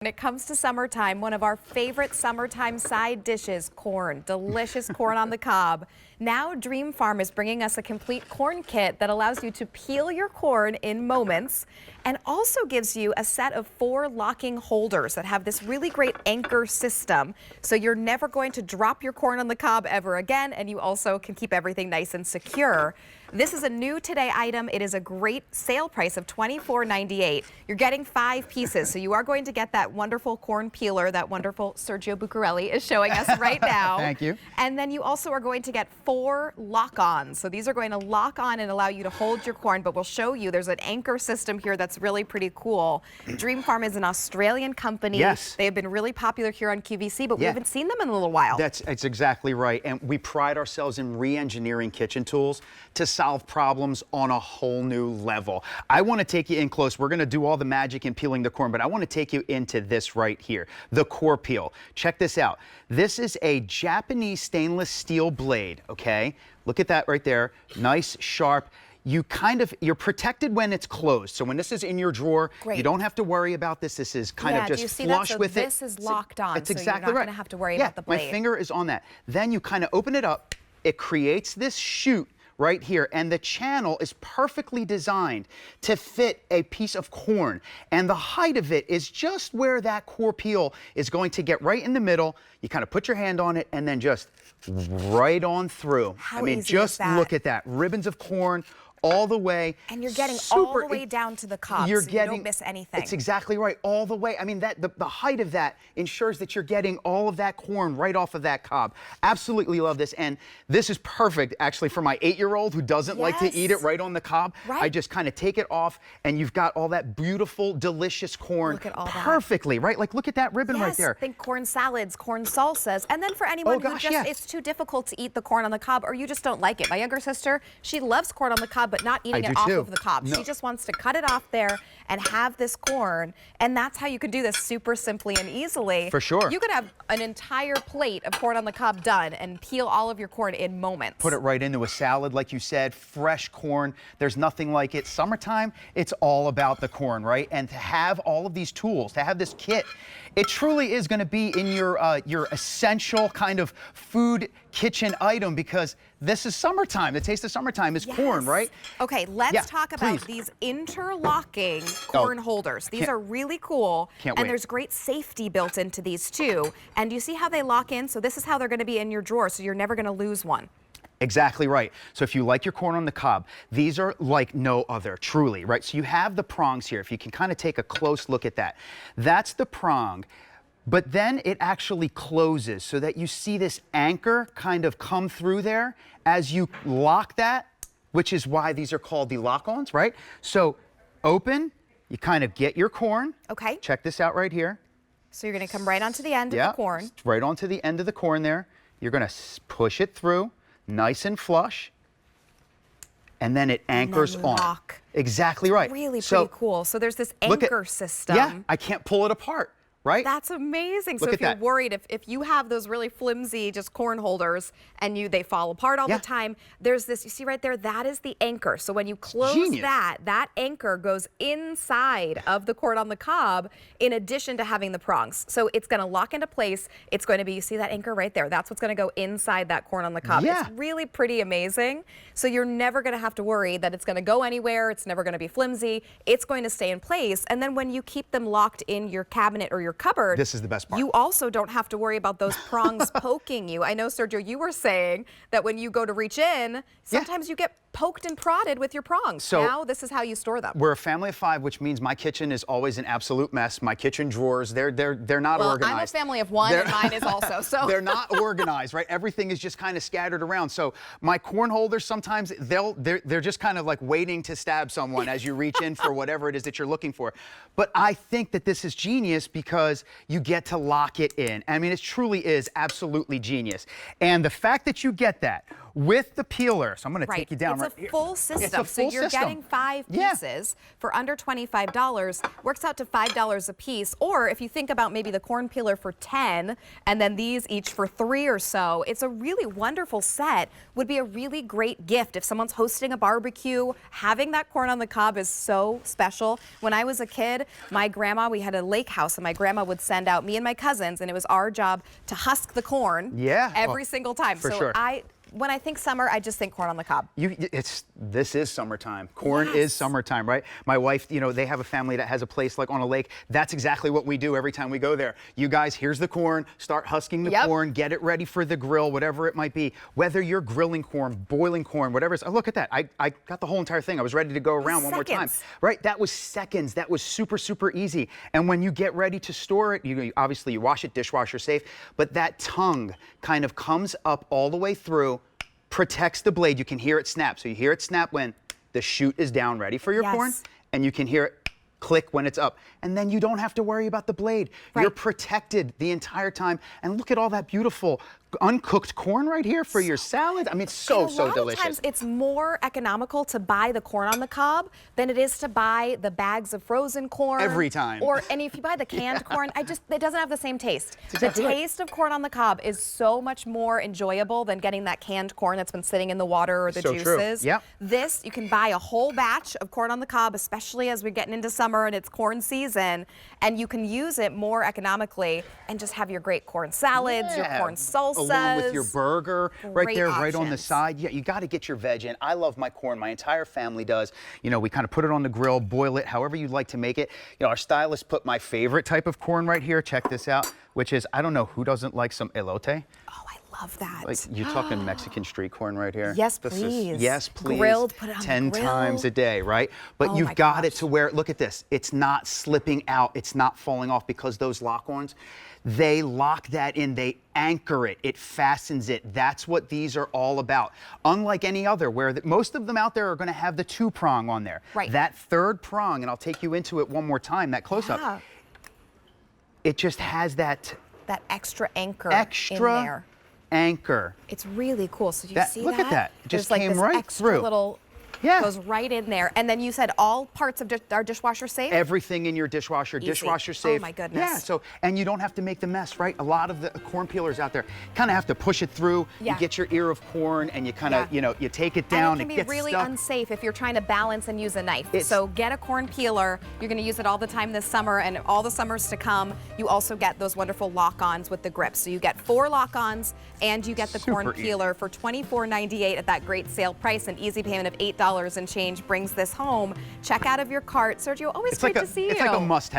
When it comes to summertime, one of our favorite summertime side dishes, corn. Delicious corn on the cob. Now Dreamfarm is bringing us a complete corn kit that allows you to peel your corn in moments and also gives you a set of 4 locking holders that have this really great anchor system. So you're never going to drop your corn on the cob ever again, and you also can keep everything nice and secure. This is a new today item. It is a great sale price of $24.98. You're getting 5 pieces, so you are going to get that wonderful corn peeler that wonderful Sergio Bucarelli is showing us right now. Thank you. And then you also are going to get 4 lock-ons. So these are going to lock on and allow you to hold your corn, but we'll show you there's an anchor system here that's really pretty cool. Dreamfarm is an Australian company. Yes. They have been really popular here on QVC, but we haven't seen them in a little while. That's exactly right. And we pride ourselves in re-engineering kitchen tools to solve problems on a whole new level. I want to take you in close. We're going to do all the magic in peeling the corn, but I want to take you into this right here, the core peel. Check this out. This is a Japanese stainless steel blade, okay? Look at that right there. Nice, sharp. You're protected when it's closed. So when this is in your drawer, you don't have to worry about this. This is kind of just flush with it. This is locked on, That's so exactly you're not right. going to have to worry about the blade. My finger is on that. Then you kind of open it up. It creates this chute right here, and the channel is perfectly designed to fit a piece of corn, and the height of it is just where that core peel is going to get right in the middle. You kind of put your hand on it and then just right on through. How I mean, easy just is that? Look at that. Ribbons of corn all the way. And you're getting all the way down to the cob, so you don't miss anything. It's exactly right, all the way. I mean, the height of that ensures that you're getting all of that corn right off of that cob. Absolutely love this, and this is perfect, actually, for my 8-year-old who doesn't like to eat it right on the cob. I just kind of take it off, and you've got all that beautiful, delicious corn perfectly, right? Like, look at that ribbon right there. Think corn salads, corn salsas, and then for anyone who just, it's too difficult to eat the corn on the cob, or you just don't like it. My younger sister, she loves corn on the cob, but not eating it off of the cob. She just wants to cut it off there and have this corn, and that's how you could do this super simply and easily. For sure. You could have an entire plate of corn on the cob done and peel all of your corn in moments. Put it right into a salad, like you said, fresh corn. There's nothing like it. Summertime, it's all about the corn, right? And to have all of these tools, to have this kit, it truly is going to be in your essential kind of food kitchen item, because this is summertime. The taste of summertime is corn, right? Okay, let's talk about these interlocking corn holders. These are really cool. And there's great safety built into these too. And you see how they lock in? So this is how they're going to be in your drawer, so you're never going to lose one. Exactly right. So if you like your corn on the cob, these are like no other, truly, right? So you have the prongs here. If you can kind of take a close look at that. That's the prong. But then it actually closes so that you see this anchor kind of come through there as you lock that, which is why these are called the lock-ons, right? So open, you kind of get your corn. Okay. Check this out right here. So you're going to come right onto the end of the corn. Right onto the end of the corn there. You're going to push it through, nice and flush, and then it anchors on. Exactly right. Really pretty cool. So there's this anchor system. Yeah, I can't pull it apart. Right? That's amazing. So if you're worried, if you have those really flimsy just corn holders and they fall apart all the time, there's this, you see right there, that is the anchor. So when you close that anchor goes inside of the corn on the cob in addition to having the prongs. So it's going to lock into place. It's going to be, you see that anchor right there? That's what's going to go inside that corn on the cob. It's really pretty amazing. So you're never going to have to worry that it's going to go anywhere. It's never going to be flimsy. It's going to stay in place. And then when you keep them locked in your cabinet or your cupboard, this is the best part. You also don't have to worry about those prongs poking you. I know, Sergio, you were saying that when you go to reach in, sometimes you get poked and prodded with your prongs. So now this is how you store them. We're a family of 5, which means my kitchen is always an absolute mess. My kitchen drawers, they're not organized. I'm a family of 1, and mine is also. So they're not organized, right? Everything is just kind of scattered around. So my corn holders, sometimes they're just kind of like waiting to stab someone as you reach in for whatever it is that you're looking for. But I think that this is genius because you get to lock it in. I mean, it truly is absolutely genius. And the fact that you get that with the peeler. So I'm going to Right. take you down It's right a full here. system. It's a full so you're system. getting 5 Yeah. pieces for under $25. Works out to $5 a piece. Or if you think about maybe the corn peeler for 10 and then these each for 3 or so, it's a really wonderful set. Would be a really great gift if someone's hosting a barbecue. Having that corn on the cob is so special. When I was a kid, my grandma, we had a lake house, and my grandma would send out me and my cousins, and it was our job to husk the corn every single time. For so sure. When I think summer, I just think corn on the cob. This is summertime. Corn is summertime, right? My wife, they have a family that has a place like on a lake. That's exactly what we do every time we go there. You guys, here's the corn. Start husking the corn. Get it ready for the grill, whatever it might be. Whether you're grilling corn, boiling corn, whatever. Oh, look at that. I got the whole entire thing. I was ready to go around one more time. Right? That was seconds. That was super, super easy. And when you get ready to store it, obviously you wash it, dishwasher safe, but that tongue kind of comes up all the way through, protects the blade. You can hear it snap. So you hear it snap when the chute is down ready for your corn, and you can hear it click when it's up. And then you don't have to worry about the blade. You're protected the entire time. And look at all that beautiful uncooked corn right here for your salad. I mean, it's so delicious. A lot of times it's more economical to buy the corn on the cob than it is to buy the bags of frozen corn. Every time. And if you buy the canned corn, it doesn't have the same taste. Exactly the taste of corn on the cob is so much more enjoyable than getting that canned corn that's been sitting in the water or the juices. True. Yep. This, you can buy a whole batch of corn on the cob, especially as we're getting into summer and it's corn season, and you can use it more economically and just have your great corn salads, your corn salsa. Along with your burger right there, right on the options. side. Yeah, you got to get your veg in. I love my corn. My entire family does. We kind of put it on the grill, boil it, however you'd like to make it. Our stylist put my favorite type of corn right here. Check this out, which is, I don't know who doesn't like some elote. Oh, I love that. Like, you're talking Mexican street corn right here. Yes, please. Yes, please. Grilled, put it on 10 the grill. times a day, right? But you've got it to where, look at this. It's not slipping out. It's not falling off because those lock-ons, they lock that in. They anchor it. It fastens it. That's what these are all about. Unlike any other, where most of them out there are going to have the 2-prong on there. Right. That 3rd prong, and I'll take you into it one more time, that close-up, it just has that extra anchor in there. Anchor. It's really cool. So you see that? Look at that. It just There's came like this right extra through. little goes right in there. And then you said all parts of our dishwasher safe? Everything in your dishwasher, dishwasher safe. Oh my goodness. Yeah, so, and you don't have to make the mess, right? A lot of the corn peelers out there kind of have to push it through. You get your ear of corn and you kind of, you take it down. And it can be really unsafe if you're trying to balance and use a knife. So get a corn peeler. You're going to use it all the time this summer and all the summers to come. You also get those wonderful lock-ons with the grips. So you get 4 lock-ons and you get the corn peeler for $24.98 at that great sale price. An easy payment of $8 and change brings this home. Check out of your cart. Sergio, always great to see you. It's like a must-have.